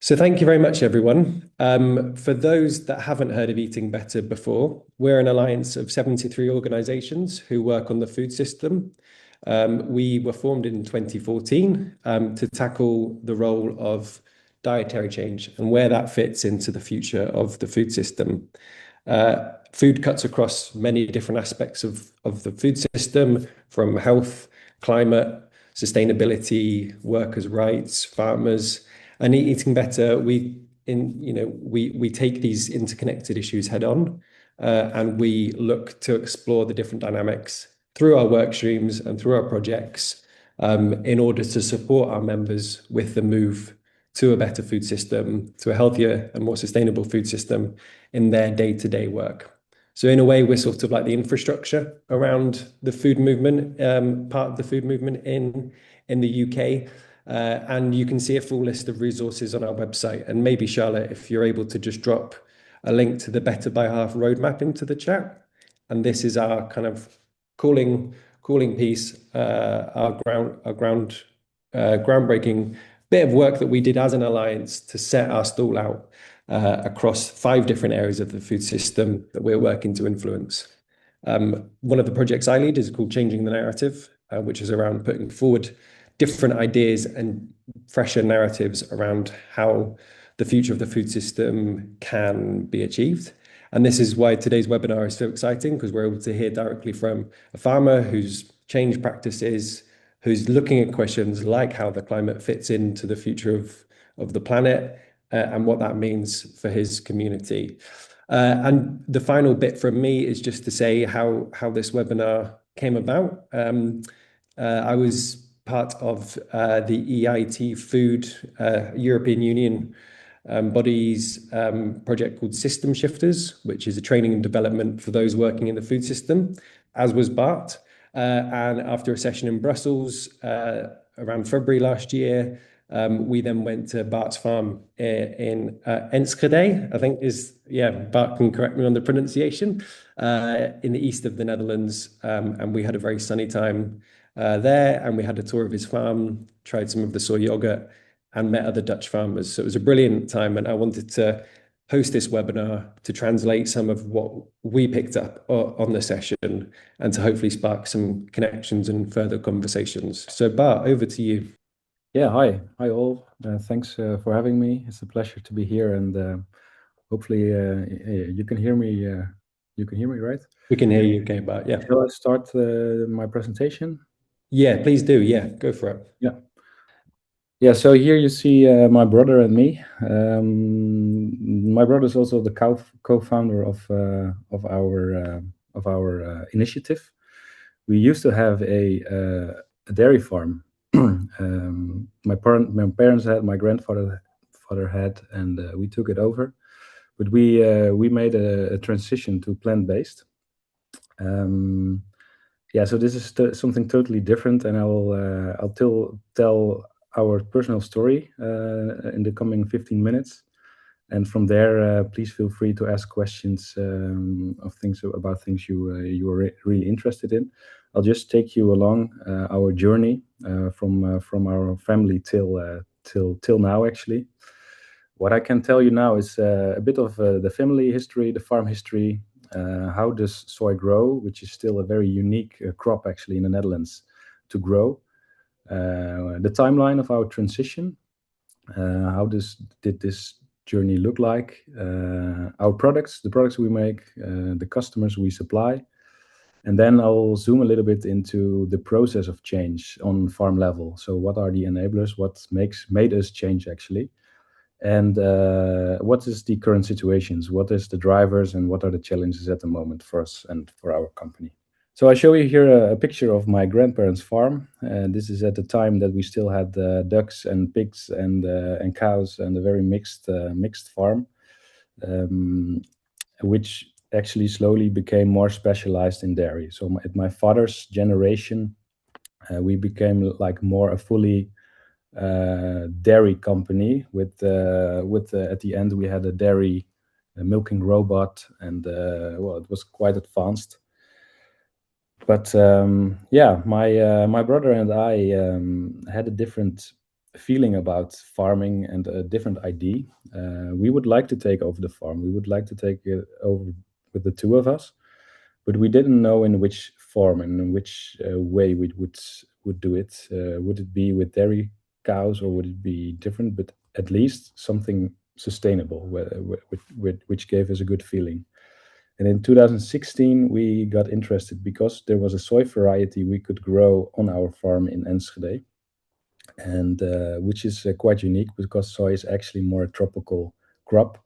So thank you very much, everyone. For those that haven't heard of Eating Better before, we're an alliance of 73 organizations who work on the food system. We were formed in 2014 to tackle the role of dietary change and where that fits into the future of the food system. Food cuts across many different aspects of the food system, from health, climate, sustainability, workers' rights, farmers. And Eating Better, we take these interconnected issues head on, and we look to explore the different dynamics through our work streams and through our projects, in order to support our members with the move to a better food system, to a healthier and more sustainable food system in their day-to-day work. So in a way, we're sort of like the infrastructure around the food movement, part of the food movement in the UK. And you can see a full list of resources on our website. And maybe, Charlotte, if you're able to just drop a link to the Better by Half roadmap into the chat. And this is our kind of calling piece, our groundbreaking bit of work that we did as an alliance to set our stall out across 5 different areas of the food system that we're working to influence. One of the projects I lead is called Changing the Narrative, which is around putting forward different ideas and fresher narratives around how the future of the food system can be achieved. And this is why today's webinar is so exciting, because we're able to hear directly from a farmer who's changed practices, who's looking at questions like how the climate fits into the future of the planet, and what that means for his community. And the final bit from me is just to say how this webinar came about. I was part of the EIT Food European Union body's project called System Shifters, which is a training and development for those working in the food system, as was Bart. And after a session in Brussels around February last year, we then went to Bart's farm in Enschede, I think Bart can correct me on the pronunciation, in the east of the Netherlands. And we had a very sunny time there, and we had a tour of his farm, tried some of the soy yogurt, and met other Dutch farmers. So it was a brilliant time, and I wanted to host this webinar to translate some of what we picked up on the session and to hopefully spark some connections and further conversations. So Bart, over to you. Yeah, hi all. Thanks for having me. It's a pleasure to be here, and hopefully you can hear me. You can hear me, right? We can hear you, okay, Bart. Yeah. Shall I start my presentation? Yeah, please do. Yeah, go for it. Yeah. Yeah, so here you see my brother and me. My brother is also the co-founder of our initiative. We used to have a dairy farm. My parents had, my grandfather had, and we took it over. But we made a transition to plant-based. Yeah, so this is something totally different, and I'll tell our personal story in the coming 15 minutes. And from there, please feel free to ask questions about things you are really interested in. I'll just take you along our journey from our family till now, actually. What I can tell you now is a bit of the family history, the farm history. How does soy grow, which is still a very unique crop actually in the Netherlands to grow. The timeline of our transition. How did this journey look like? Our products, the products we make, the customers we supply. And then I'll zoom a little bit into the process of change on farm level. So what are the enablers? What made us change actually? And what is the current situations? What is the drivers and what are the challenges at the moment for us and for our company? So I show you here a picture of my grandparents' farm. This is at the time that we still had ducks and pigs and cows and a very mixed farm, which actually slowly became more specialized in dairy. So at my father's generation, we became like more a fully dairy company with at the end we had a dairy milking robot, and well, it was quite advanced. But yeah, my brother and I had a different feeling about farming and a different idea. We would like to take over the farm. We would like to take it over with the two of us, but we didn't know in which form and in which way we would do it. Would it be with dairy cows or would it be different? But at least something sustainable, which gave us a good feeling. And in 2016, we got interested because there was a soy variety we could grow on our farm in Enschede, and which is quite unique because soy is actually more a tropical crop.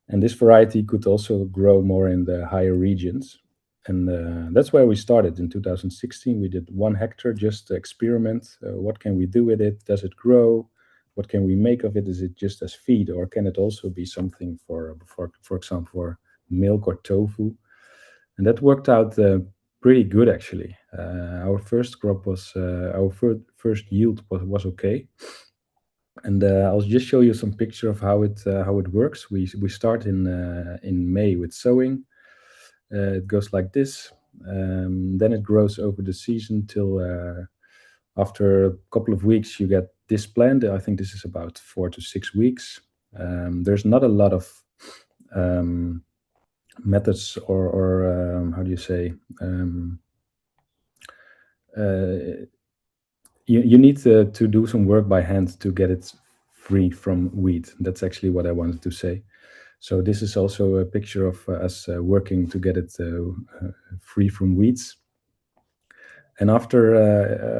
And this variety could also grow more in the higher regions. And that's where we started in 2016. We did 1 hectare just to experiment. What can we do with it? Does it grow? What can we make of it? Is it just as feed, or can it also be something for example, for milk or tofu? And that worked out pretty good actually. Our first crop was first yield was okay, and I'll just show you some picture of how it works. We start in May with sowing. It goes like this. Then it grows over the season till after a couple of weeks you get this plant. I think this is about 4 to 6 weeks. There's not a lot of methods or how do you say, you need to do some work by hand to get it free from weed. That's actually what I wanted to say. So this is also a picture of us working to get it free from weeds. And after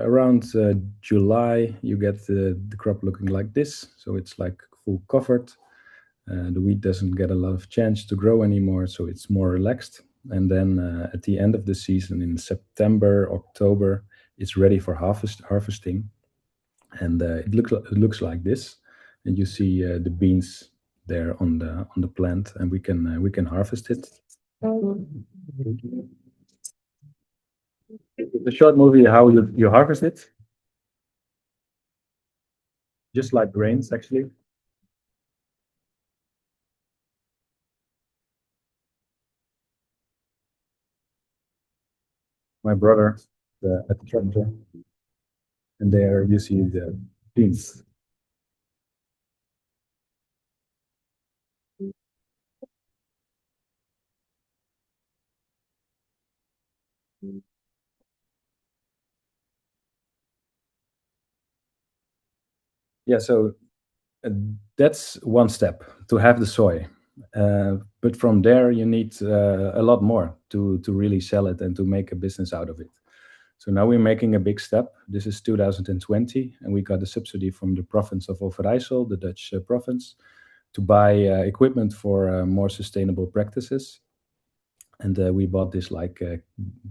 around July, you get the crop looking like this. So it's like full covered. The wheat doesn't get a lot of chance to grow anymore, so it's more relaxed. And then at the end of the season, in September, October, it's ready for harvesting. And it looks like this. And you see the beans there on the plant, and we can harvest it. The short movie how you harvest it, just like grains actually. My brother at the tractor, and there you see the beans. Yeah, so that's one step to have the soy. But from there, you need a lot more to really sell it and to make a business out of it. So now we're making a big step. This is 2020, and we got a subsidy from the province of Overijssel, the Dutch province, to buy equipment for more sustainable practices. And we bought this like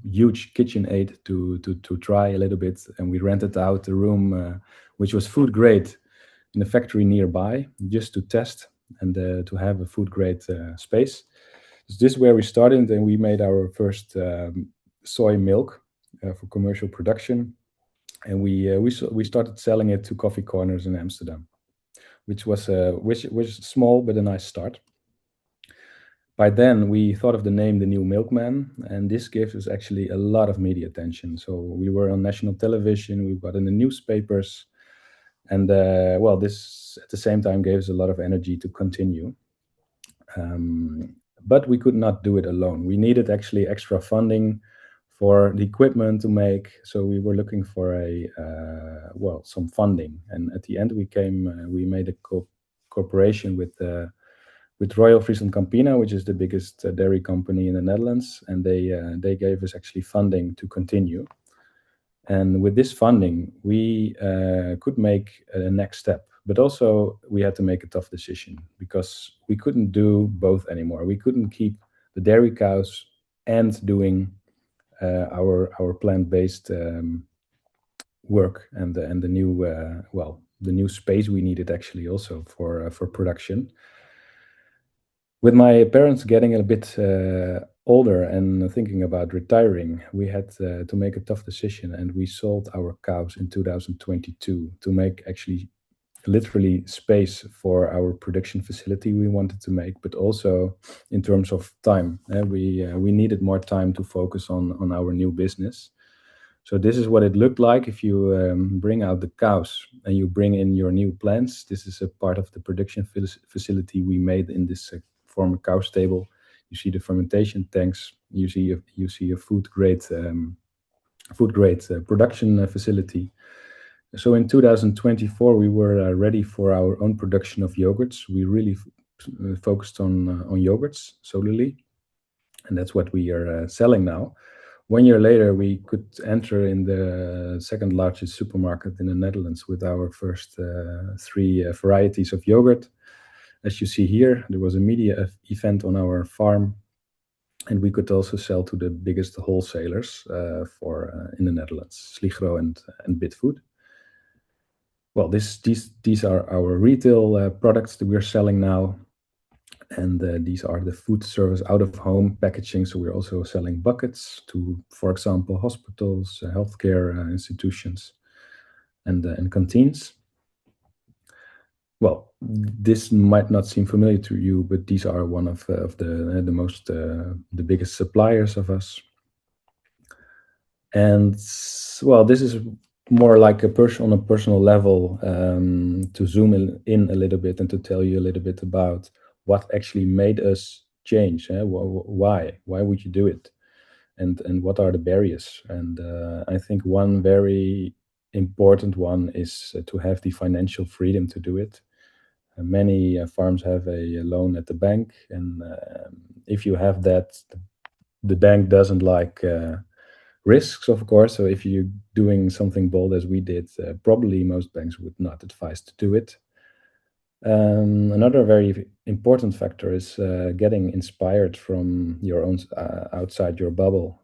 huge kitchen aid to try a little bit, and we rented out a room which was food grade in a factory nearby just to test and to have a food grade space. So this is where we started, and we made our first soy milk for commercial production, and we started selling it to coffee corners in Amsterdam, which was small but a nice start. By then, we thought of the name the Nieuw Melkman, and this gave us actually a lot of media attention. So we were on national television, we got in the newspapers, and well, this at the same time gave us a lot of energy to continue. But we could not do it alone. We needed actually extra funding for the equipment to make. So we were looking for well, some funding. And at the end, we made a cooperation with Royal Friesland Campina, which is the biggest dairy company in the Netherlands, and they gave us actually funding to continue. And with this funding, we could make a next step, but also we had to make a tough decision because we couldn't do both anymore. We couldn't keep the dairy cows and doing our plant-based work and the new well, the new space we needed actually also for production. With my parents getting a bit older and thinking about retiring, we had to make a tough decision, and we sold our cows in 2022 to make actually literally space for our production facility we wanted to make, but also in terms of time. We needed more time to focus on our new business. So this is what it looked like if you bring out the cows and you bring in your new plants. This is a part of the production facility we made in this former cow stable. You see the fermentation tanks. You see a food grade production facility. So in 2024, we were ready for our own production of yogurts. We really focused on yogurts solely, and that's what we are selling now. 1 year later, we could enter in the second largest supermarket in the Netherlands with our first 3 varieties of yogurt. As you see here, there was a media event on our farm, and we could also sell to the biggest wholesalers in the Netherlands, Sligro and Bitfood. Well, these are our retail products that we're selling now. And these are the food service out-of-home packaging. So we're also selling buckets to, for example, hospitals, healthcare institutions, and canteens. Well, this might not seem familiar to you, but these are one of the biggest suppliers of us. And well, this is more like on a personal level, to zoom in a little bit and to tell you a little bit about what actually made us change. Why would you do it, and what are the barriers? And I think one very important one is to have the financial freedom to do it. Many farms have a loan at the bank, and if you have that, the bank doesn't like risks, of course. So if you're doing something bold as we did, probably most banks would not advise to do it. Another very important factor is getting inspired from your own outside your bubble.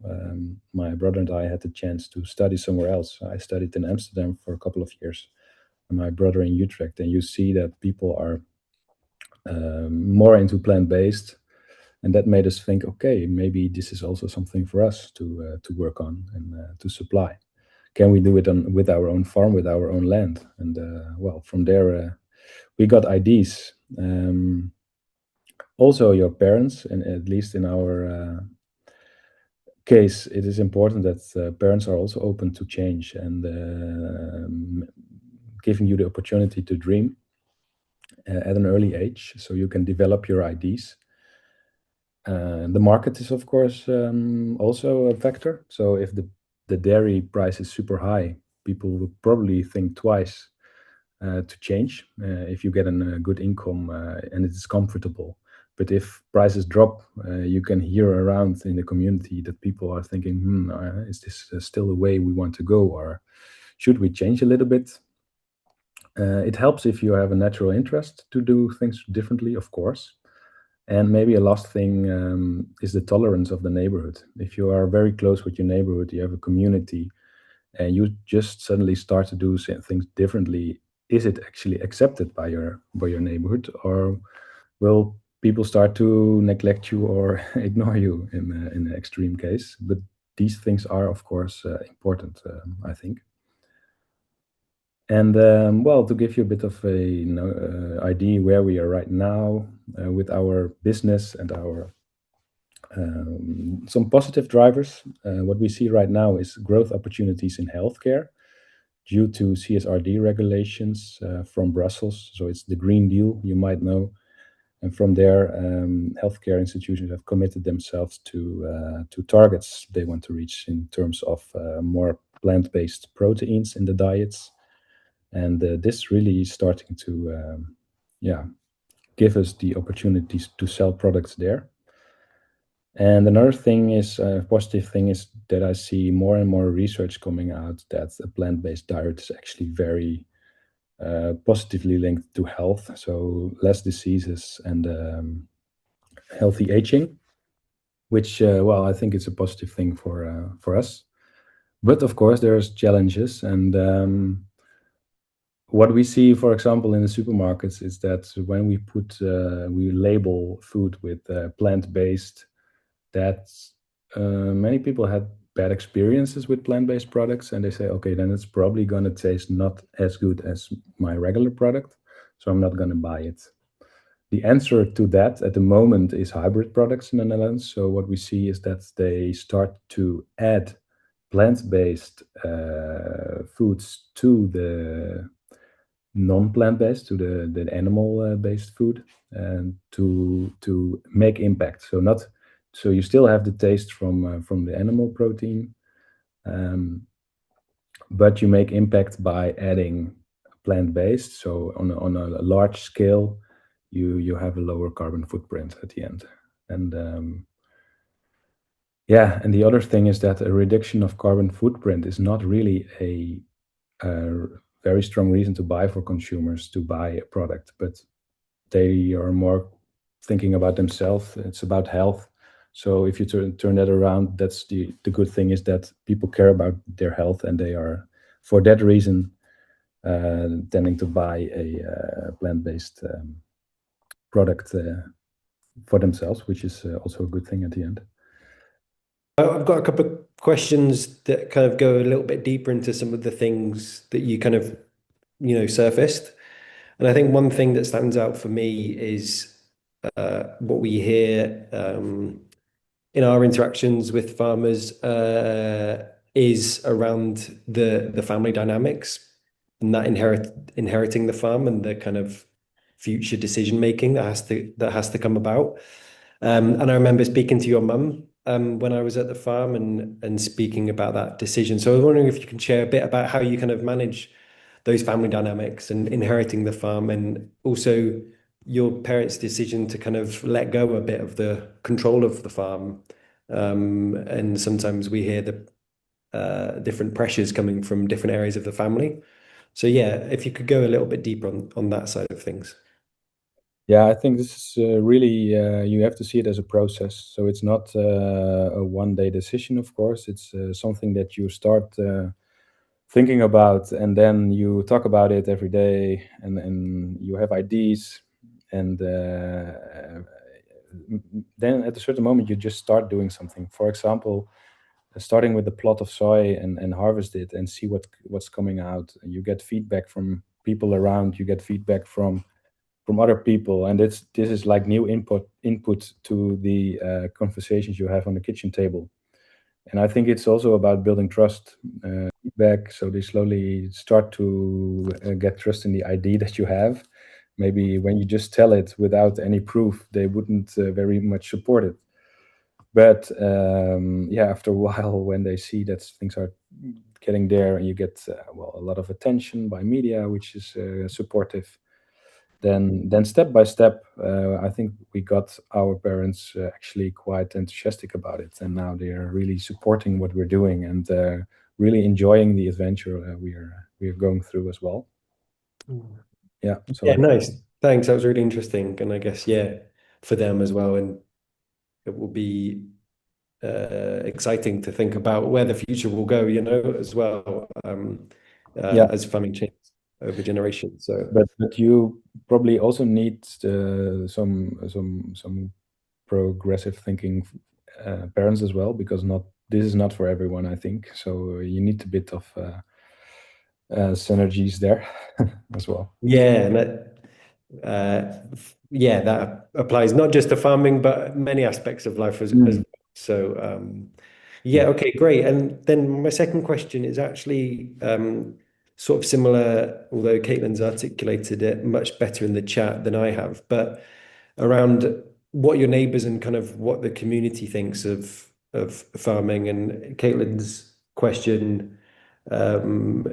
My brother and I had the chance to study somewhere else. I studied in Amsterdam for a couple of years, and my brother in Utrecht. And you see that people are more into plant-based, and that made us think, okay, maybe this is also something for us to work on and to supply. Can we do it with our own farm, with our own land? And well, from there we got ideas. Also, your parents, and at least in our case, it is important that parents are also open to change and giving you the opportunity to dream at an early age, so you can develop your ideas. The market is, of course, also a factor. So if the dairy price is super high, people will probably think twice to change if you get a good income and it is comfortable. But if prices drop, you can hear around in the community that people are thinking, is this still the way we want to go, or should we change a little bit? It helps if you have a natural interest to do things differently, of course. And maybe a last thing is the tolerance of the neighborhood. If you are very close with your neighborhood, you have a community, and you just suddenly start to do things differently, is it actually accepted by your neighborhood, or will people start to neglect you or ignore you in an extreme case? But these things are, of course, important, I think. And well, to give you a bit of a idea where we are right now with our business and our some positive drivers. What we see right now is growth opportunities in healthcare due to CSRD regulations from Brussels. So it's the Green Deal, you might know. And from there, healthcare institutions have committed themselves to targets they want to reach in terms of more plant-based proteins in the diets. And this really is starting to give us the opportunities to sell products there. And another thing is, positive thing is that I see more and more research coming out that a plant-based diet is actually very positively linked to health. So less diseases and healthy aging, which, well, I think it's a positive thing for us. But of course, there's challenges. And what we see, for example, in the supermarkets is that when we label food with plant-based, that many people had bad experiences with plant-based products, and they say, okay, then it's probably going to taste not as good as my regular product, so I'm not going to buy it. The answer to that at the moment is hybrid products in the Netherlands. So what we see is that they start to add plant-based foods to the non-plant-based, to the animal-based food, and to make impact. So not so you still have the taste from the animal protein, um, but you make impact by adding plant-based. So on a large scale, you have a lower carbon footprint at the end. And yeah, and the other thing is that a reduction of carbon footprint is not really a very strong reason to buy for consumers to buy a product, but they are more thinking about themselves. It's about health. So if you turn that around, that's the good thing is that people care about their health, and they are, for that reason, tending to buy a plant-based product for themselves, which is also a good thing at the end. I've got a couple of questions that kind of go a little bit deeper into some of the things that you kind of, surfaced. And I think one thing that stands out for me is what we hear in our interactions with farmers is around the family dynamics and that inheriting the farm and the kind of future decision making that has to come about. And I remember speaking to your mum when I was at the farm and speaking about that decision. So I was wondering if you can share a bit about how you kind of manage those family dynamics and inheriting the farm, and also your parents' decision to kind of let go a bit of the control of the farm. And sometimes we hear the different pressures coming from different areas of the family. So yeah, if you could go a little bit deeper on that side of things. Yeah, I think this is really you have to see it as a process. So it's not a one-day decision, of course. It's something that you start thinking about, and then you talk about it every day, and you have ideas, and then at a certain moment you just start doing something. For example, starting with the plot of soy and harvest it and see what's coming out. You get feedback from people around. You get feedback from other people, and this is like new input to the conversations you have on the kitchen table. And I think it's also about building trust, feedback, so they slowly start to get trust in the idea that you have. Maybe when you just tell it without any proof, they wouldn't very much support it. But yeah, after a while, when they see that things are getting there, and you get well, a lot of attention by media, which is supportive, then step by step, I think we got our parents actually quite enthusiastic about it, and now they are really supporting what we're doing, and really enjoying the adventure we are going through as well. Yeah, so Yeah, nice. Thanks. That was really interesting. And I guess, yeah, for them as well. And it will be exciting to think about where the future will go, as well, yeah, as farming changes over generations. So but you probably also need some progressive thinking parents as well, because not this is not for everyone, I think. So you need a bit of synergies there as well. yeah, and yeah, that applies not just to farming, but many aspects of life as Mm. well. So yeah, Yeah. okay, great. And then my second question is actually sort of similar, although Caitlin's articulated it much better in the chat than I have, but around what your neighbors and kind of what the community thinks of farming. And Caitlin's question, um,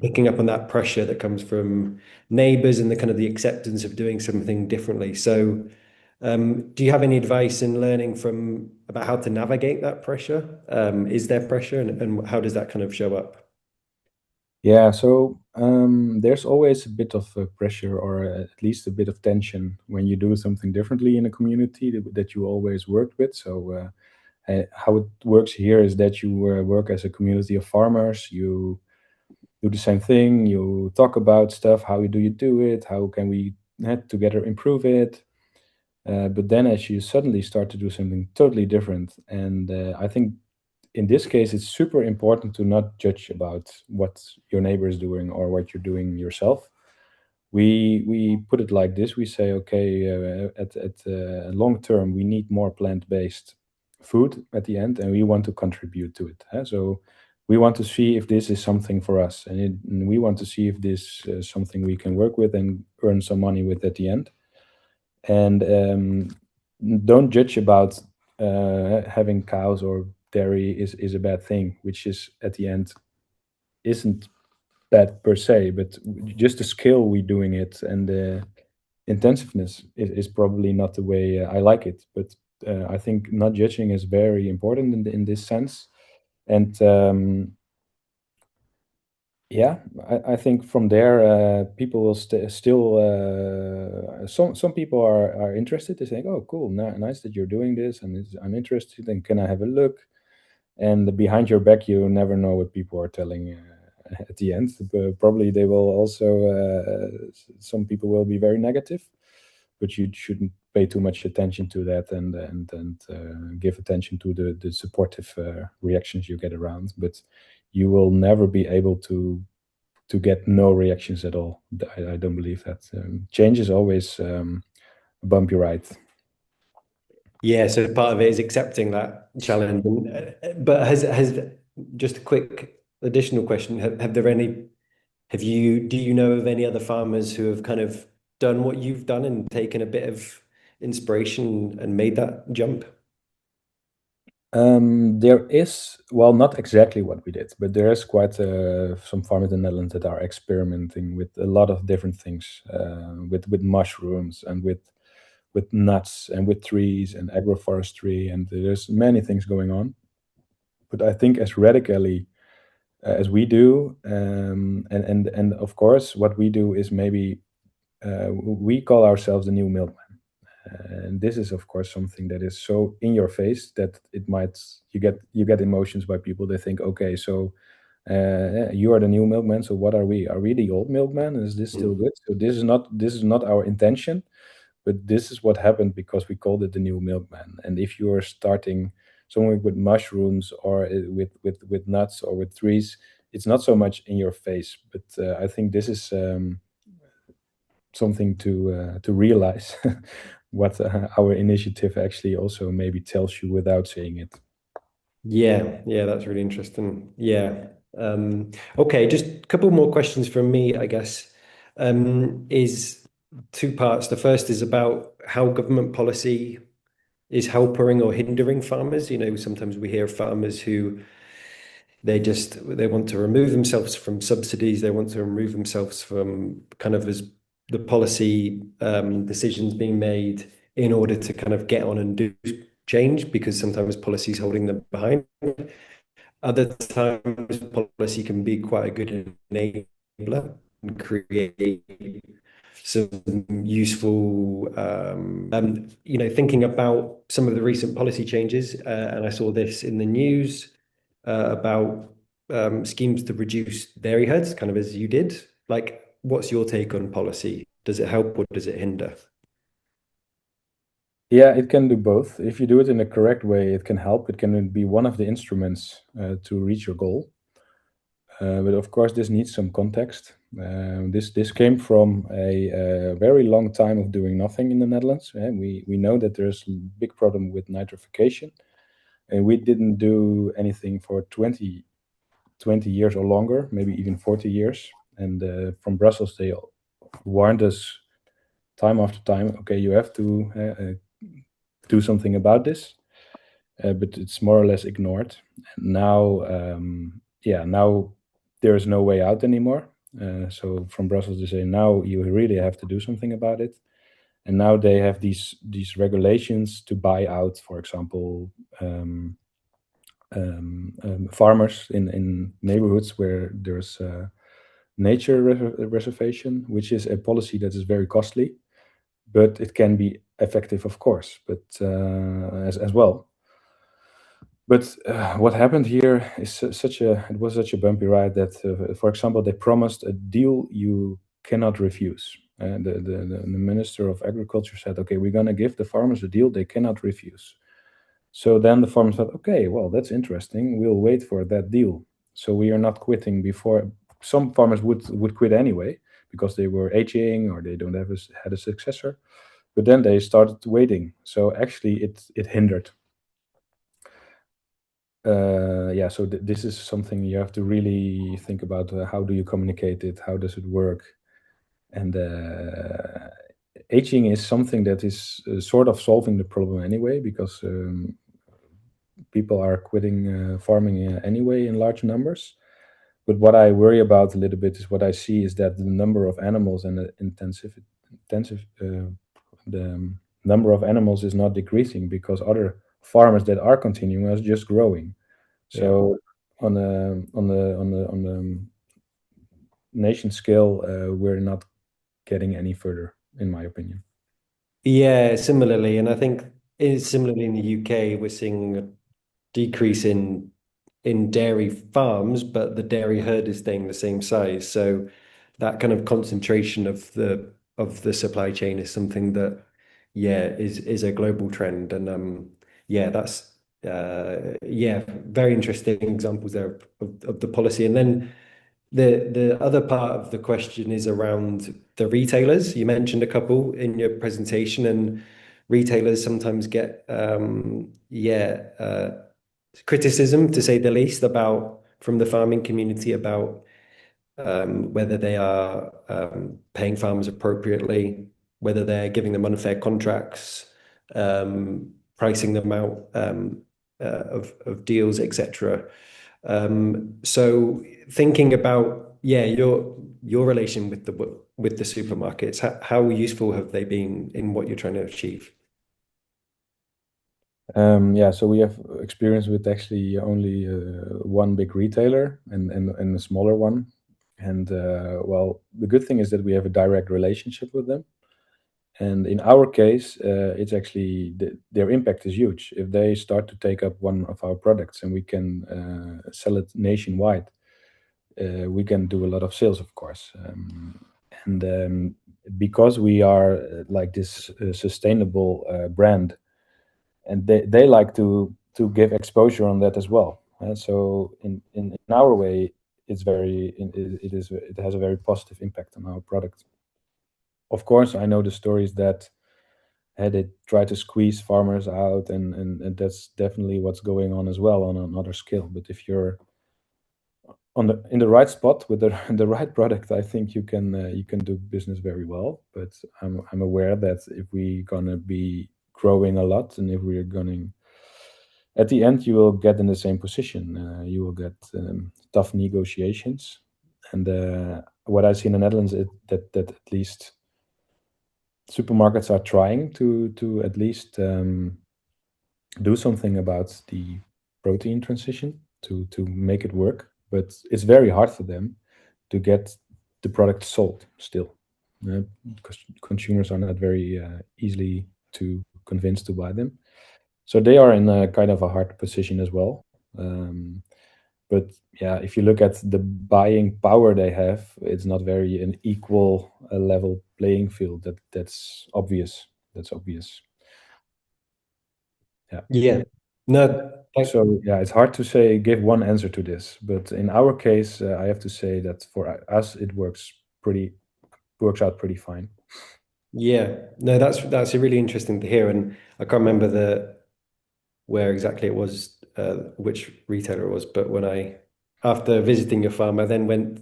picking up on that pressure that comes from neighbors and the kind of the acceptance of doing something differently. So, do you have any advice in learning from about how to navigate that pressure? Is there pressure, and how does that kind of show up? Yeah, so there's always a bit of pressure, or at least a bit of tension when you do something differently in a community that you always worked with. So how it works here is that you work as a community of farmers. You do the same thing. You talk about stuff. How do you do it? How can we together improve it? But then, as you suddenly start to do something totally different, and I think in this case, it's super important to not judge about what your neighbor is doing or what you're doing yourself. We put it like this: we say, okay, at long term, we need more plant-based food at the end, and we want to contribute to it. So we want to see if this is something for us, and we want to see if this is something we can work with and earn some money with at the end. And don't judge about having cows or dairy is a bad thing, which is at the end isn't bad per se, but just the skill we doing it and the intensiveness is probably not the way I like it. But I think not judging is very important in this sense. And yeah, I think from there, people will still. Some people are interested. They think, "Oh, cool, nice that you're doing this, and I'm interested. And can I have a look?" And behind your back, you never know what people are telling at the end. But probably they will also. Some people will be very negative, but you shouldn't pay too much attention to that, and give attention to the supportive reactions you get around. But you will never be able to get no reactions at all. I don't believe that. Change is always a bumpy ride. Yeah, so part of it is accepting that challenge. But has just a quick additional question. Do you know of any other farmers who have kind of done what you've done and taken a bit of inspiration and made that jump? There is, well, not exactly what we did, but there is quite some farmers in the Netherlands that are experimenting with a lot of different things, with mushrooms and with nuts and with trees and agroforestry, and there's many things going on. But I think as radically as we do, and of course, what we do is maybe we call ourselves the New Milkman. And this is of course something that is so in your face that it might you get emotions by people. They think, okay, so you are the new milkman, so what are we? Are we the old milkman? Is this still good? So this is not our intention, but this is what happened because we called it the new milkman. And if you are starting somewhere with mushrooms or with nuts or with trees, it's not so much in your face. But I think this is something to realize what our initiative actually also maybe tells you without saying it. Yeah, that's really interesting. Yeah. Okay, just a couple more questions from me, I guess. Is two parts. The first is about how government policy is helping or hindering farmers. Sometimes we hear of farmers who they want to remove themselves from subsidies. They want to remove themselves from kind of as the policy decisions being made in order to kind of get on and do change, because sometimes policy is holding them behind. Other times, policy can be quite a good enabler and create some useful, thinking about some of the recent policy changes. And I saw this in the news about schemes to reduce dairy herds, kind of as you did. Like, what's your take on policy? Does it help or does it hinder? Yeah, it can do both. If you do it in a correct way, it can help. It can be one of the instruments to reach your goal. But of course, this needs some context. This came from a very long time of doing nothing in the Netherlands. We know that there's a big problem with nitrification, and we didn't do anything for 20 years or longer, maybe even 40 years. And from Brussels, they warned us time after time, okay, you have to do something about this, but it's more or less ignored. And now there is no way out anymore. So from Brussels, they say now you really have to do something about it. And now they have these regulations to buy out, for example, farmers in neighborhoods where there's nature reservation, which is a policy that is very costly, but it can be effective, of course, but as well. But what happened here is it was such a bumpy ride that, for example, they promised a deal you cannot refuse. The Minister of Agriculture said, okay, we're going to give the farmers a deal they cannot refuse. So then the farmers thought, okay, well, that's interesting. We'll wait for that deal. So we are not quitting before. Some farmers would quit anyway because they were aging or they don't have had a successor. But then they started waiting. So actually, it hindered. yeah, so this is something you have to really think about. How do you communicate it? How does it work? And aging is something that is sort of solving the problem anyway, because people are quitting farming anyway in large numbers. But what I worry about a little bit is what I see is that the number of animals and the the number of animals is not decreasing, because other farmers that are continuing are just growing. Yeah. So on the nation scale, we're not getting any further, in my opinion. Yeah, similarly, and I think similarly in the UK, we're seeing a decrease in dairy farms, but the dairy herd is staying the same size. So that kind of concentration of the supply chain is something that, yeah, is a global trend. And yeah, that's yeah, very interesting examples there of the policy. And then the other part of the question is around the retailers. You mentioned a couple in your presentation, and retailers sometimes get criticism, to say the least, about from the farming community about whether they are paying farmers appropriately, whether they're giving them unfair contracts, pricing them out of deals, etc. So thinking about, yeah, your relation with the supermarkets, how useful have they been in what you're trying to achieve? Yeah, so we have experience with actually only one big retailer and a smaller one. And well, the good thing is that we have a direct relationship with them. And in our case, it's actually their impact is huge. If they start to take up one of our products and we can sell it nationwide, we can do a lot of sales, of course. And because we are like this sustainable brand, and they like to give exposure on that as well. So in our way, it's very it has a very positive impact on our product. Of course, I know the stories that they try to squeeze farmers out, and that's definitely what's going on as well on another scale. But if you're on the in the right spot with the the right product, I think you can do business very well. But I'm aware that if we're gonna be growing a lot, and if we're going at the end, you will get in the same position. You will get tough negotiations, and what I see in the Netherlands is that at least supermarkets are trying to at least do something about the protein transition to make it work. But it's very hard for them to get the product sold still, because consumers are not very easily to convince to buy them. So they are in a kind of a hard position as well. Um, but yeah, if you look at the buying power they have, it's not very an equal level playing field. That's obvious. That's obvious. Yeah. Yeah. No, So yeah, it's hard to say give one answer to this, but in our case, I have to say that for us, it works out pretty fine. yeah. No, that's really interesting to hear. And I can't remember where exactly it was, which retailer it was, but after visiting your farm, I then went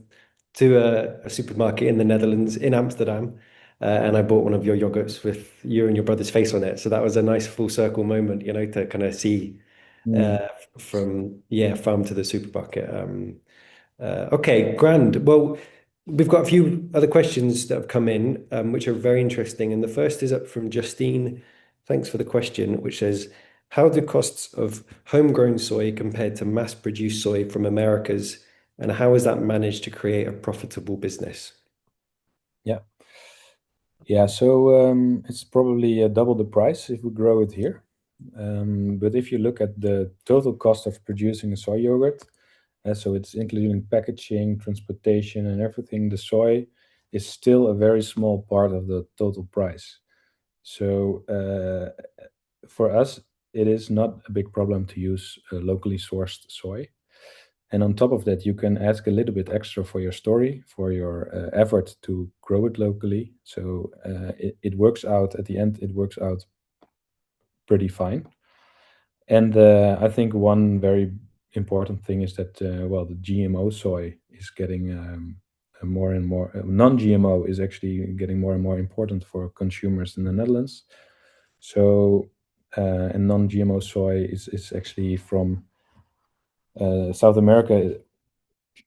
to a supermarket in the Netherlands, in Amsterdam, and I bought one of your yogurts with you and your brother's face on it. So that was a nice full circle moment, to kind of see Mm. uh, from, yeah, farm to the supermarket. Okay, grand. Well, we've got a few other questions that have come in, which are very interesting. And the first is up from Justine. Thanks for the question, which says, how do costs of homegrown soy compared to mass-produced soy from Americas, and how is that managed to create a profitable business? Yeah. Yeah, so it's probably double the price if we grow it here. But if you look at the total cost of producing a soy yogurt, so it's including packaging, transportation, and everything, the soy is still a very small part of the total price. So for us, it is not a big problem to use locally sourced soy. And on top of that, you can ask a little bit extra for your story, for your effort to grow it locally. So it works out at the end, it works out pretty fine. And I think one very important thing is that well, the GMO soy is getting more and more non-GMO is actually getting more and more important for consumers in the Netherlands. So and non-GMO soy is actually from South America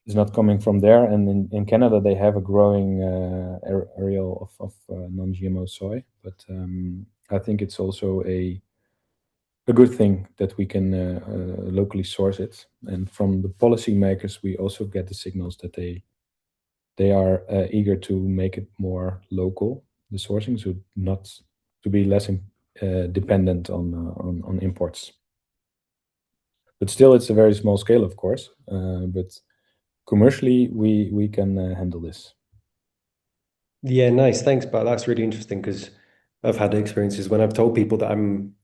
is not coming from there, and in Canada they have a growing areal of non-GMO soy. But I think it's also a good thing that we can locally source it, and from the policymakers we also get the signals that they are eager to make it more local, the sourcing, so not to be less dependent on imports. But still, it's a very small scale, of course. But commercially, we can handle this. Yeah, nice. Thanks, Bart. That's really interesting because I've had experiences when I've told people that I'm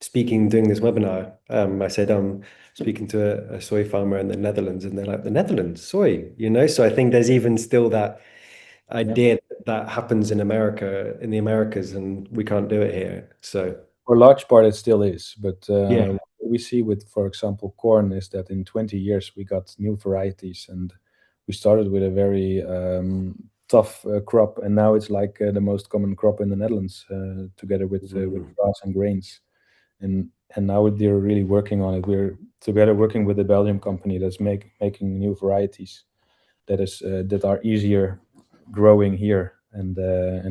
speaking, doing this webinar. I said I'm speaking to a soy farmer in the Netherlands, and they're like, the Netherlands, soy, you know? So I think there's even still that Yeah. idea that happens in America, in the Americas, and we can't do it here. So For a large part, it still is. But yeah. what we see with, for example, corn is that in 20 years we got new varieties, and we started with a very tough crop, and now it's like the most common crop in the Netherlands, together with grass and grains. And now they're really working on it. We're together working with a Belgium company that's making new varieties that are easier growing here, and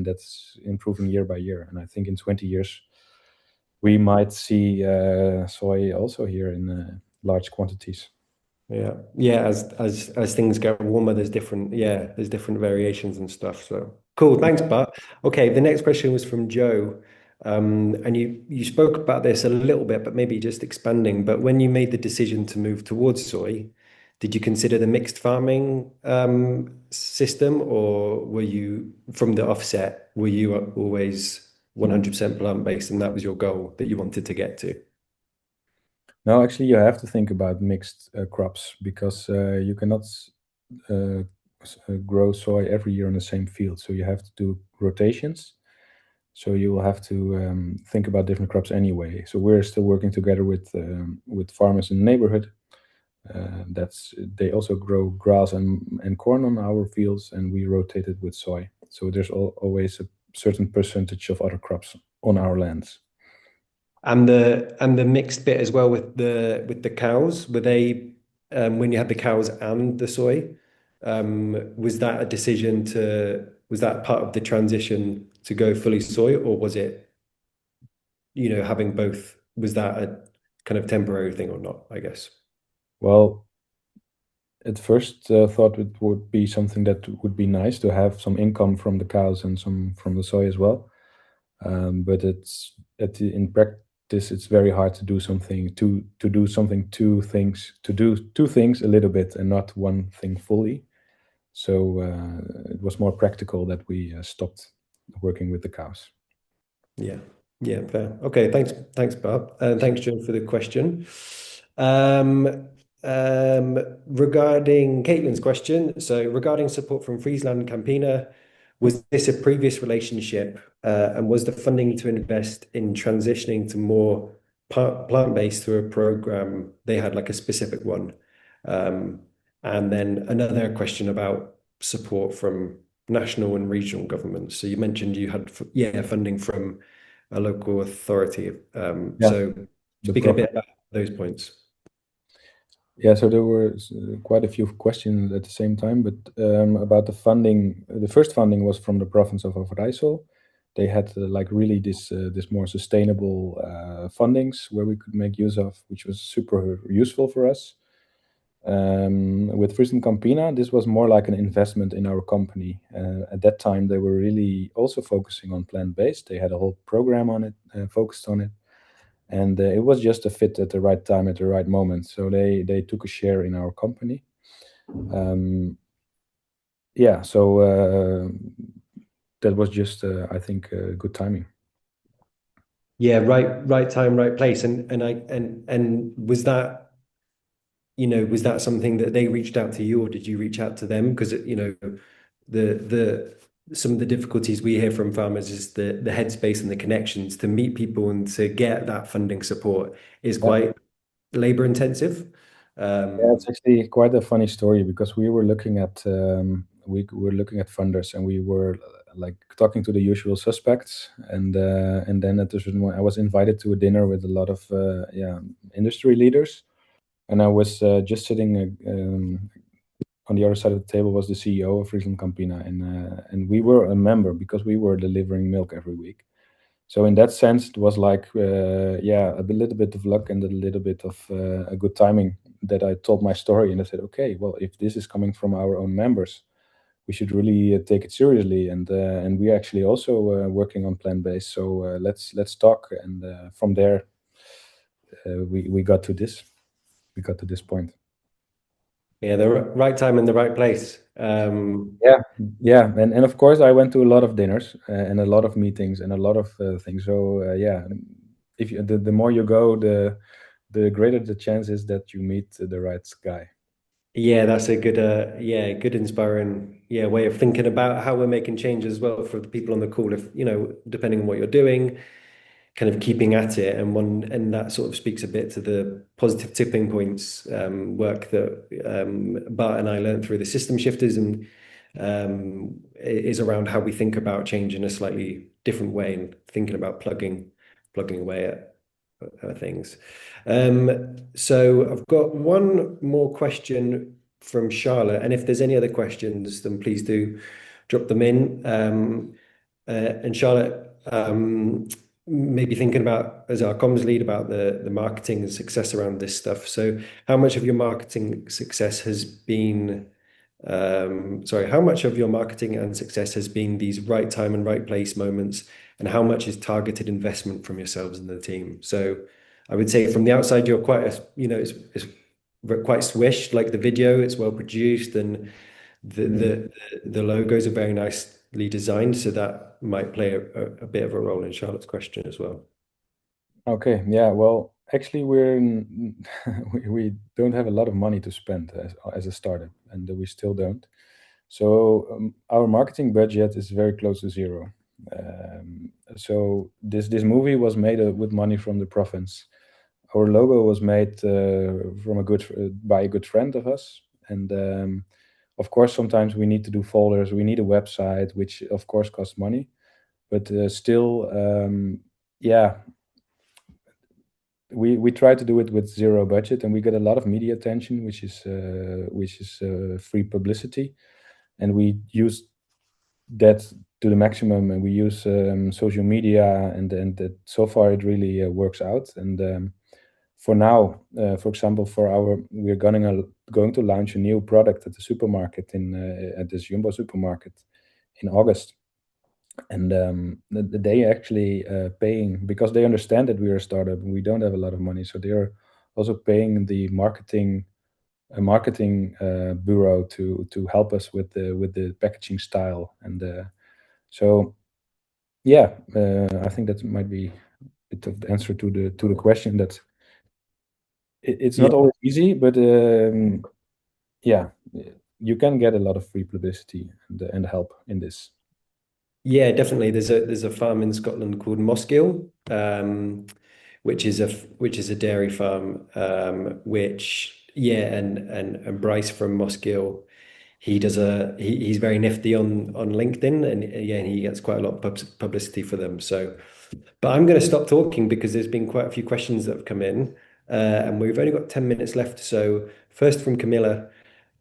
that's improving year by year. And I think in 20 years we might see soy also here in large quantities. Yeah. Yeah, as things get warmer, there's different variations and stuff. So cool. Thanks, Bart. Okay, the next question was from Joe. And you spoke about this a little bit, but maybe just expanding. But when you made the decision to move towards soy, did you consider the mixed farming system, or were you from the offset, were you always 100% plant-based and that was your goal that you wanted to get to? No, actually, you have to think about mixed crops, because you cannot uh, grow soy every year on the same field. So you have to do rotations. So you will have to think about different crops anyway. So we're still working together with farmers in the neighborhood. They also grow grass and corn on our fields, and we rotate it with soy. So there's always a certain percentage of other crops on our lands. And the mixed bit as well with the cows, were they when you had the cows and the soy, was that a decision was that part of the transition to go fully soy, or was it, having both, was that a kind of temporary thing or not, I guess? Well, at first thought it would be something that would be nice to have some income from the cows and some from the soy as well. But in practice it's very hard to do something to do something to do two things a little bit and not one thing fully. So it was more practical that we stopped working with the cows. Yeah. Yeah, fair. Okay, thanks, Bob. Thanks, Joe, for the question. Regarding Caitlin's question, so regarding support from Friesland Campina, was this a previous relationship, and was the funding to invest in transitioning to more plant-based through a program they had, like a specific one? And then another question about support from national and regional governments. So you mentioned you had, funding from a local authority. Yeah, So the speaking a proper bit about those points. Yeah, so there were quite a few questions at the same time, but about the funding, the first funding was from the province of Overijssel. They had like really this more sustainable fundings where we could make use of, which was super useful for us. With Friesland Campina, this was more like an investment in our company. At that time, they were really also focusing on plant-based. They had a whole program on it, focused on it, and it was just a fit at the right time at the right moment. So they took a share in our company. Yeah, so that was just I think good timing. Yeah, right time, right place. And was that something that they reached out to you, or did you reach out to them? Because the some of the difficulties we hear from farmers is the headspace and the connections to meet people and to get that funding support is Yeah. quite labor intensive. Yeah, it's actually quite a funny story because we were looking at funders, and we were like talking to the usual suspects, and then at a certain point I was invited to a dinner with a lot of industry leaders, and I was just sitting on the other side of the table was the CEO of Friesland Campina, and we were a member because we were delivering milk every week. So in that sense, it was like little bit of luck and a little bit of a good timing that I told my story, and I said, okay, well, if this is coming from our own members, we should really take it seriously, and we're actually also working on plant-based. So let's talk, and from there we got to this. We got to this point. Yeah, the right time and the right place. Yeah, and of course I went to a lot of dinners and a lot of meetings and a lot of things. So if you, the more you go, the greater the chance is that you meet the right guy. Yeah, that's a good, good inspiring, way of thinking about how we're making change as well for the people on the call. If, depending on what you're doing, kind of keeping at it, and that sort of speaks a bit to the positive tipping points work that Bart and I learned through the system shifters, and is around how we think about change in a slightly different way and thinking about plugging away at things. So I've got one more question from Charlotte, and if there's any other questions, then please do drop them in. And Charlotte, maybe thinking about, as our comms lead, about the marketing and success around this stuff. So how much of your marketing success has been how much of your marketing and success has been these right time and right place moments, and how much is targeted investment from yourselves and the team? So I would say from the outside, you're quite it's quite swished, like the video, it's well produced, and the logos are very nicely designed. So that might play a bit of a role in Charlotte's question as well. Okay, yeah. Well, actually, we don't have a lot of money to spend as a startup, and we still don't. So our marketing budget is very close to zero. So this movie was made with money from the province. Our logo was made from by a good friend of us, and of course sometimes we need to do folders. We need a website, which of course costs money, but still, yeah, we try to do it with zero budget, and we get a lot of media attention, which is free publicity, and we use that to the maximum, and we use social media, and that so far it really works out. And for now, for example, we're going to launch a new product at the supermarket at this Jumbo supermarket in August, and they actually paying, because they understand that we are a startup and we don't have a lot of money, so they're also paying the marketing bureau to help us with the packaging style, and so yeah, I think that might be a bit of the answer to the question. That it's Yeah. not always easy, but yeah, you can get a lot of free publicity and help in this. Yeah, definitely. There's a farm in Scotland called Mossgiel, which is a dairy farm, and Bryce from Mossgiel, he's very nifty on LinkedIn, and he gets quite a lot of publicity for them. So, but I'm going to stop talking because there's been quite a few questions that have come in, and we've only got 10 minutes left. So first from Camilla.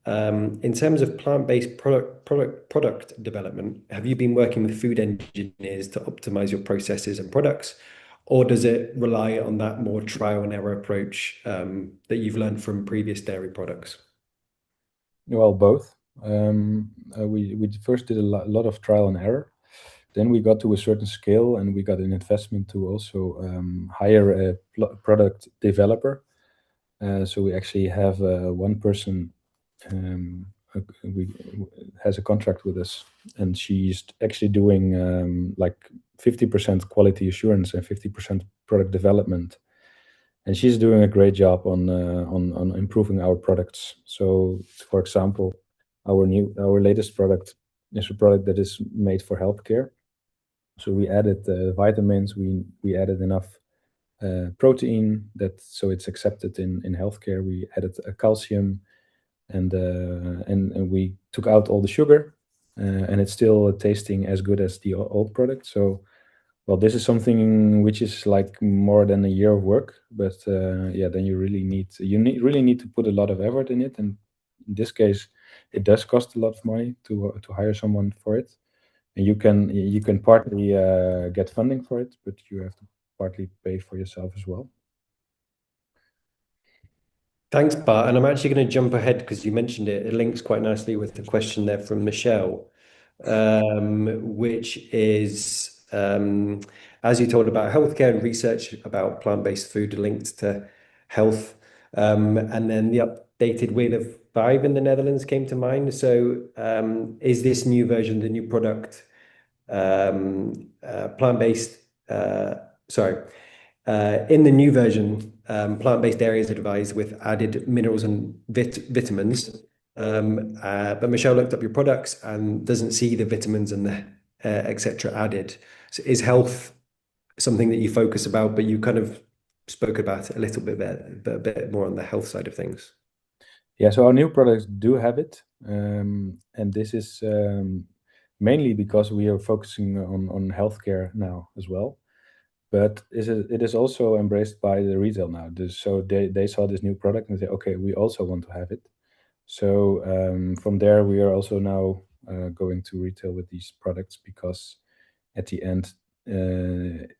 In terms of plant-based product development, have you been working with food engineers to optimize your processes and products, or does it rely on that more trial and error approach that you've learned from previous dairy products? Well, both. We first did a lot of trial and error. Then we got to a certain scale, and we got an investment to also hire a product developer. So we actually have one person we has a contract with us, and she's actually doing like 50% quality assurance and 50% product development, and she's doing a great job on improving our products. So, for example, our latest product is a product that is made for healthcare. So we added vitamins. We added enough protein so it's accepted in healthcare. We added a calcium, and we took out all the sugar, and it's still tasting as good as the old product. So, well, this is something which is like more than a year of work, but yeah, then really need to put a lot of effort in it, and in this case, it does cost a lot of money to hire someone for it. And you can partly get funding for it, but you have to partly pay for yourself as well. Thanks, Bart. And I'm actually going to jump ahead because you mentioned it. It links quite nicely with the question there from Michelle, which is as you told about healthcare and research about plant-based food linked to health. And then the updated Wheel of Five in the Netherlands came to mind. So is this new version, the new product, plant-based? Sorry. In the new version, plant-based dairy is advised with added minerals and vitamins. But Michelle looked up your products and doesn't see the vitamins and the etc. added. So is health something that you focus about, but you kind of spoke about it a little bit there, but a bit more on the health side of things? Yeah, so our new products do have it, and this is mainly because we are focusing on healthcare now as well. But it is also embraced by the retail now. So they saw this new product and they say, okay, we also want to have it. So from there, we are also now going to retail with these products because at the end,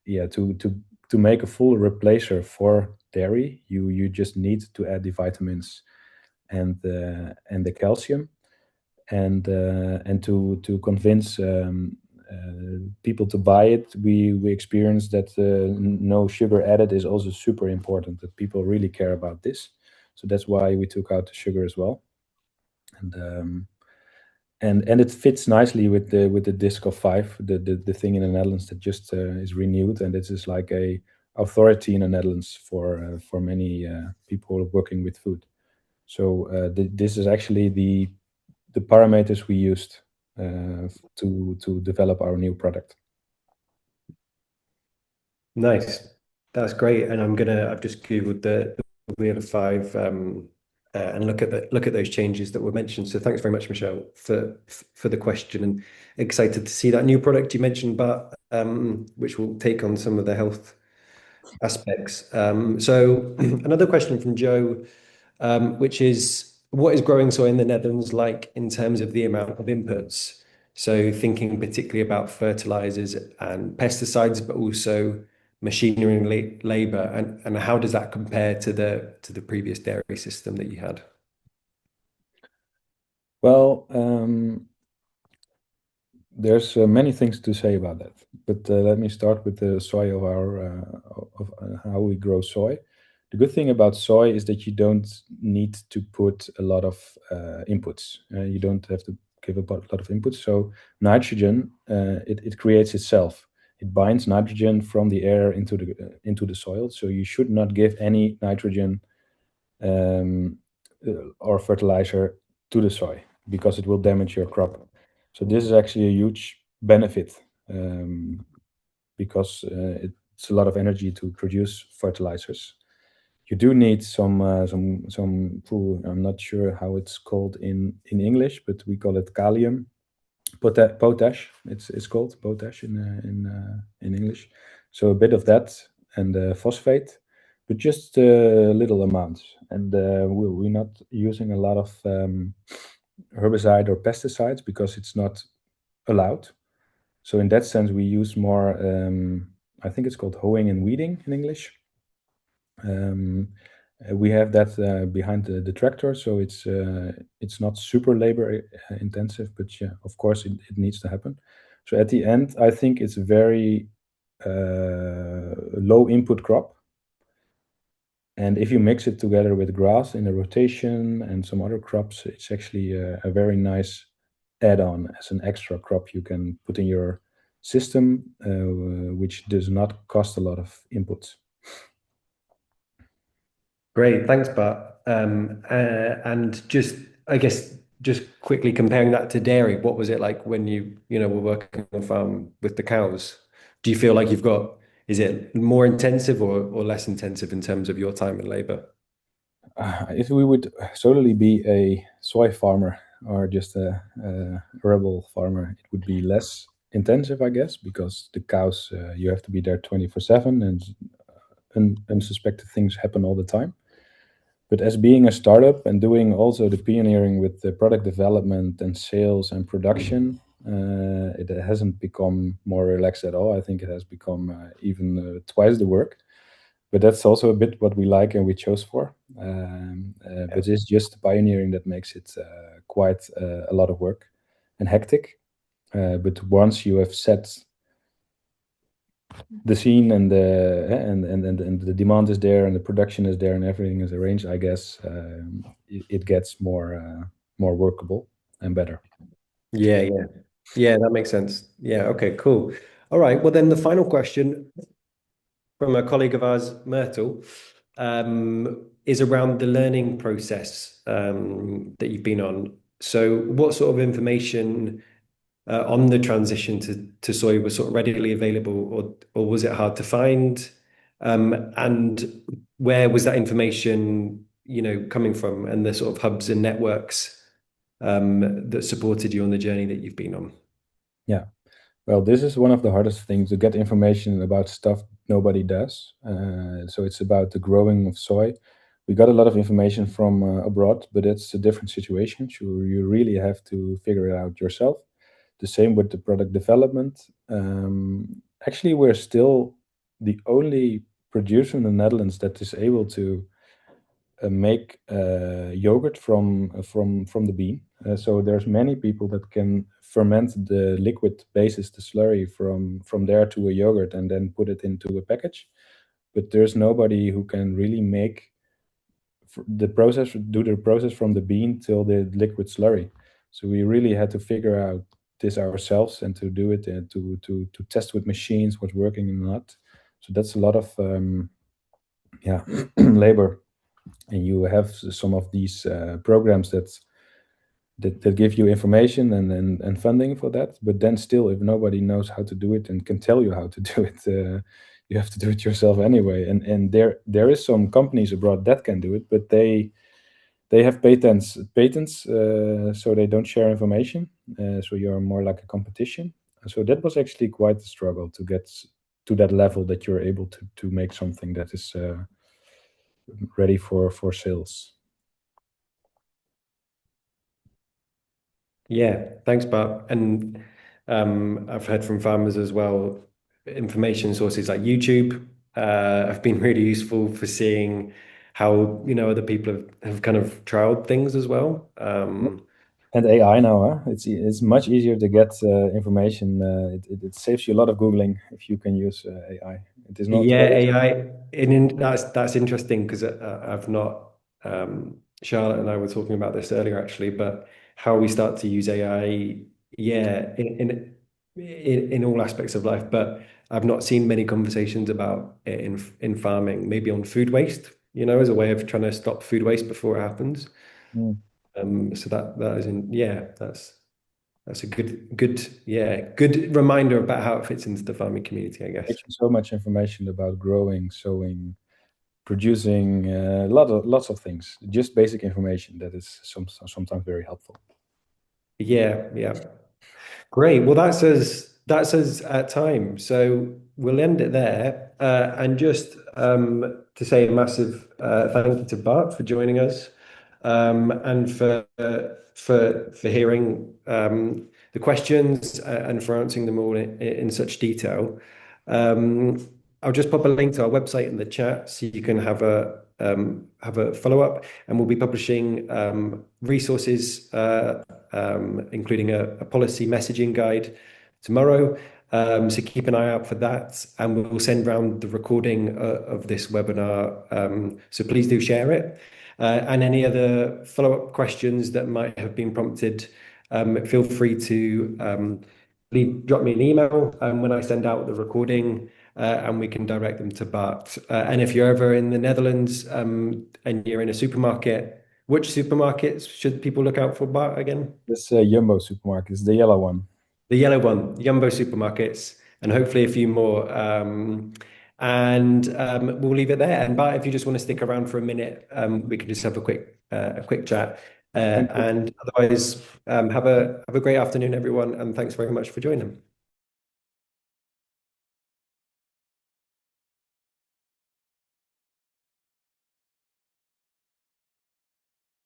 yeah, to make a full replacer for dairy, you just need to add the vitamins and the calcium, and to convince people to buy it, we experienced that no sugar added is also super important. That people really care about this, so that's why we took out the sugar as well, and it fits nicely with the disc of five, the thing in the Netherlands that just is renewed, and this is like a authority in the Netherlands for many people working with food. So this is actually the parameters we used to develop our new product. Nice. That's great. And I've just Googled the Wheel of Five and look at those changes that were mentioned. So thanks very much, Michelle, for the question, and excited to see that new product you mentioned, but which will take on some of the health aspects. So another question from Joe, which is what is growing soy in the Netherlands like in terms of the amount of inputs? So thinking particularly about fertilizers and pesticides, but also machinery and labor, and how does that compare to the previous dairy system that you had? Well, there's many things to say about that, but let me start with the soy of how we grow soy. The good thing about soy is that you don't need to put a lot of inputs. You don't have to give a lot of inputs. So nitrogen, it creates itself. It binds nitrogen from the air into the soil. So you should not give any nitrogen um, or fertilizer to the soy because it will damage your crop. So this is actually a huge benefit because it's a lot of energy to produce fertilizers. You do need some I'm not sure how it's called in English, but we call it kalium, potash. It's called potash in English. So a bit of that and phosphate, but just little amounts. And we're not using a lot of herbicide or pesticides because it's not allowed. So in that sense, we use more. I think it's called hoeing and weeding in English. We have that behind the tractor, so it's not super labor intensive, but yeah, of course it needs to happen. So at the end, I think it's a very low input crop. And if you mix it together with grass in a rotation and some other crops, it's actually a very nice add-on as an extra crop you can put in your system, which does not cost a lot of inputs. Great, thanks, Bart. And just, I guess, just quickly comparing that to dairy, what was it like when you were working on the farm with the cows? Do you feel like you've got Is it more intensive or less intensive in terms of your time and labor? If we would solely be a soy farmer or just a arable farmer, it would be less intensive, I guess, because the cows, you have to be there 24/7 and unsuspected things happen all the time. But as being a startup and doing also the pioneering with the product development and sales and production, it hasn't become more relaxed at all. I think it has become even twice the work. But that's also a bit what we like and we chose for. But it's just pioneering that makes it quite a lot of work and hectic. But once you have set the scene and the demand is there and the production is there and everything is arranged, I guess it gets more workable and better. Yeah, that makes sense. Yeah, okay, cool. All right, well then the final question from a colleague of ours, Myrtle, is around the learning process that you've been on. So what sort of information on the transition to soy was sort of readily available, or was it hard to find? And where was that information, coming from, and the sort of hubs and networks that supported you on the journey that you've been on? Yeah. Well, this is one of the hardest things to get information about stuff nobody does. So it's about the growing of soy. We got a lot of information from abroad, but it's a different situation. So you really have to figure it out yourself. The same with the product development. Actually, we're still the only producer in the Netherlands that is able to make yogurt from the bean. So there's many people that can ferment the liquid basis, the slurry from there to a yogurt and then put it into a package. But there's nobody who can really make do the process from the bean till the liquid slurry. So we really had to figure out this ourselves and to do it and to test with machines what's working and not. So that's a lot of yeah labor, and you have some of these programs that give you information and funding for that. But then still, if nobody knows how to do it and can tell you how to do it, you have to do it yourself anyway. And there is some companies abroad that can do it, but they have patents, so they don't share information. So you're more like a competition. So that was actually quite a struggle to get to that level that you're able to make something that is ready for sales. Yeah, thanks, Bart. And I've heard from farmers as well, information sources like YouTube have been really useful for seeing how, other people have kind of trialed things as well. And AI now, huh? It's much easier to get information. It saves you a lot of Googling if you can use AI. It is not Yeah, always. AI, that's interesting because I've not Charlotte and I were talking about this earlier actually, but how we start to use AI, yeah, in all aspects of life, but I've not seen many conversations about it in farming, maybe on food waste, as a way of trying to stop food waste before it happens. Mm. So that is yeah, that's a good reminder about how it fits into the farming community, I guess. Gives you so much information about growing, sowing, producing, lots of things. Just basic information that is sometimes very helpful. Yeah. Great. Well, that's us at time. So we'll end it there. And just to say a massive thank you to Bart for joining us, and for hearing the questions and for answering them all in such detail. I'll just pop a link to our website in the chat so you can have a follow up, and we'll be publishing resources, including a policy messaging guide tomorrow. So keep an eye out for that, and we'll send round the recording of this webinar. So please do share it. And any other follow-up questions that might have been prompted, feel free to drop me an email when I send out the recording, and we can direct them to Bart. And if you're ever in the Netherlands and you're in a supermarket, which supermarkets should people look out for, Bart, again? This Jumbo supermarket is the yellow one. The yellow one, Jumbo supermarkets, and hopefully a few more. And we'll leave it there. And Bart, if you just want to stick around for a minute, we can just have a quick chat. Thank you. And otherwise, have a great afternoon, everyone, and thanks very much for joining.